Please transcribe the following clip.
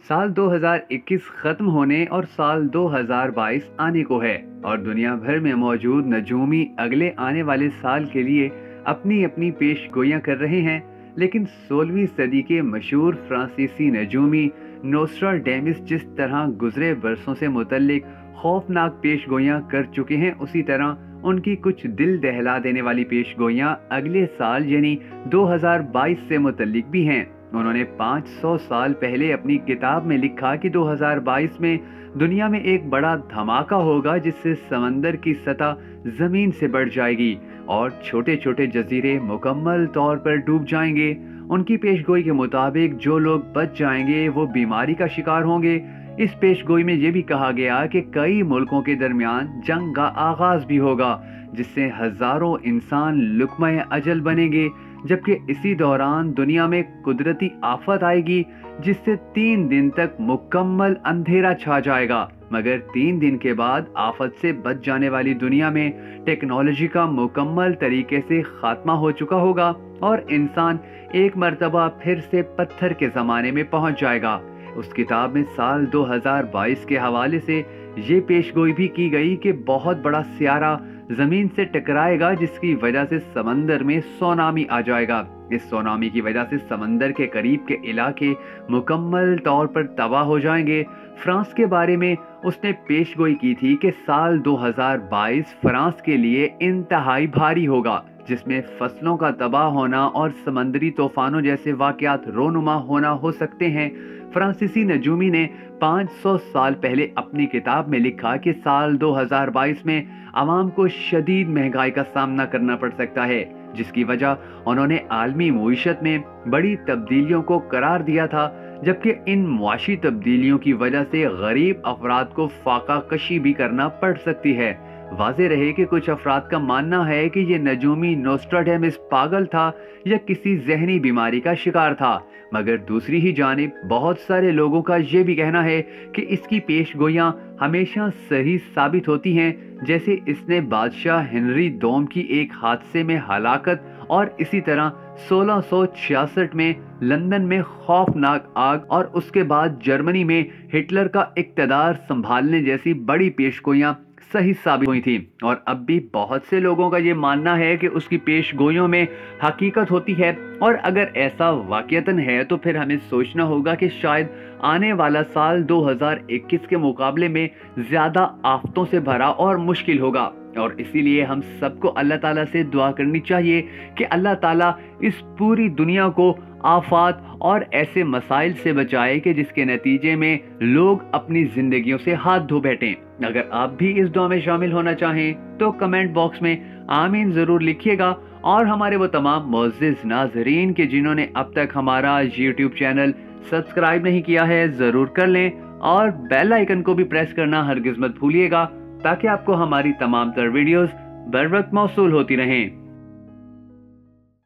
साल 2021 खत्म होने और साल 2022 आने को है और दुनिया भर में मौजूद नजूमी अगले आने वाले साल के लिए अपनी अपनी पेशगोइयां कर रहे हैं। लेकिन 16वीं सदी के मशहूर फ्रांसीसी नजूमी नोस्ट्राडेमस जिस तरह गुजरे बरसों से मुतल्लिक खौफनाक पेशगोइयां कर चुके हैं, उसी तरह उनकी कुछ दिल दहला देने वाली पेशगोइयां अगले साल यानी 2022 से मुतल्लिक भी हैं। उन्होंने 500 साल पहले अपनी किताब में लिखा कि 2022 में दुनिया में एक बड़ा धमाका होगा जिससे समंदर की सतह जमीन से बढ़ जाएगी और छोटे छोटे जजीरे मुकम्मल तौर पर डूब जाएंगे। उनकी पेशगोई के मुताबिक जो लोग बच जाएंगे वो बीमारी का शिकार होंगे। इस पेशगोई में ये भी कहा गया कि कई मुल्कों के दरमियान जंग का आगाज भी होगा जिससे हजारों इंसान लुक़्मा अजल बनेंगे, जबकि इसी दौरान दुनिया में कुदरती आफत आएगी जिससे 3 दिन तक मुकम्मल अंधेरा छा जाएगा। मगर 3 दिन के बाद आफत से बच जाने वाली दुनिया में टेक्नोलॉजी का मुकम्मल तरीके से खात्मा हो चुका होगा और इंसान एक मर्तबा फिर से पत्थर के ज़माने में पहुंच जाएगा। उस किताब में साल 2022 के हवाले से ये पेशगोई भी की गई कि बहुत बड़ा सियारा जमीन से टकराएगा जिसकी वजह से समंदर में सोनामी आ जाएगा। इस सोनामी की वजह से समंदर के करीब के इलाके मुकम्मल तौर पर तबाह हो जाएंगे। फ्रांस के बारे में उसने पेशगोई की थी कि साल 2022 फ्रांस के लिए इंतहाई भारी होगा, जिसमें फसलों का तबाह होना और समंदरी तूफानों जैसे वाकयात रोनुमा होना हो सकते हैं। फ्रांसीसी नजूमी ने 500 साल पहले अपनी किताब में लिखा कि साल 2022 में आवाम को शदीद महंगाई का सामना करना पड़ सकता है, जिसकी वजह उन्होंने आलमी मईशत में बड़ी तब्दीलियों को करार दिया था, जबकि इन मुआशी तब्दीलियों की वजह से गरीब अफराद को फाका कशी भी करना पड़ सकती है। वाज़े रहे कि कुछ अफराद का मानना है कि ये नजूमी नोस्ट्राडेमस पागल था या किसी जहनी बीमारी का शिकार था, मगर दूसरी ही जानिब बहुत सारे लोगों का ये भी कहना है कि इसकी पेशगोइयां हमेशा सही साबित होती हैं, जैसे इसने बादशाह हेनरी दोम की एक हादसे में हलाकत और इसी तरह 1666 में लंदन में खौफनाक आग और उसके बाद जर्मनी में हिटलर का इक्तदार संभालने जैसी बड़ी पेशगोइयां सही साबित हुई थी। और अब भी बहुत से लोगों का ये मानना है कि उसकी पेशगोइयों में हकीकत होती है, और अगर ऐसा वाकईतन है तो फिर हमें सोचना होगा कि शायद आने वाला साल 2021 के मुकाबले में ज्यादा आफतों से भरा और मुश्किल होगा। और इसीलिए हम सबको अल्लाह ताला से दुआ करनी चाहिए कि अल्लाह ताला इस पूरी दुनिया को आफात और ऐसे मसाइल से बचाए कि जिसके नतीजे में लोग अपनी जिंदगियों से हाथ धो बैठें। अगर आप भी इस दुआ में शामिल होना चाहें तो कमेंट बॉक्स में आमीन जरूर लिखिएगा, और हमारे वो तमाम मुअज़्ज़िज़ नाज़रीन के जिन्होंने अब तक हमारा यूट्यूब चैनल सब्सक्राइब नहीं किया है जरूर कर लें, और बेल आइकन को भी प्रेस करना हरगिज़ मत भूलिएगा ताकि आपको हमारी तमाम तर वीडियोस बर वक्त मौसूल होती रहें।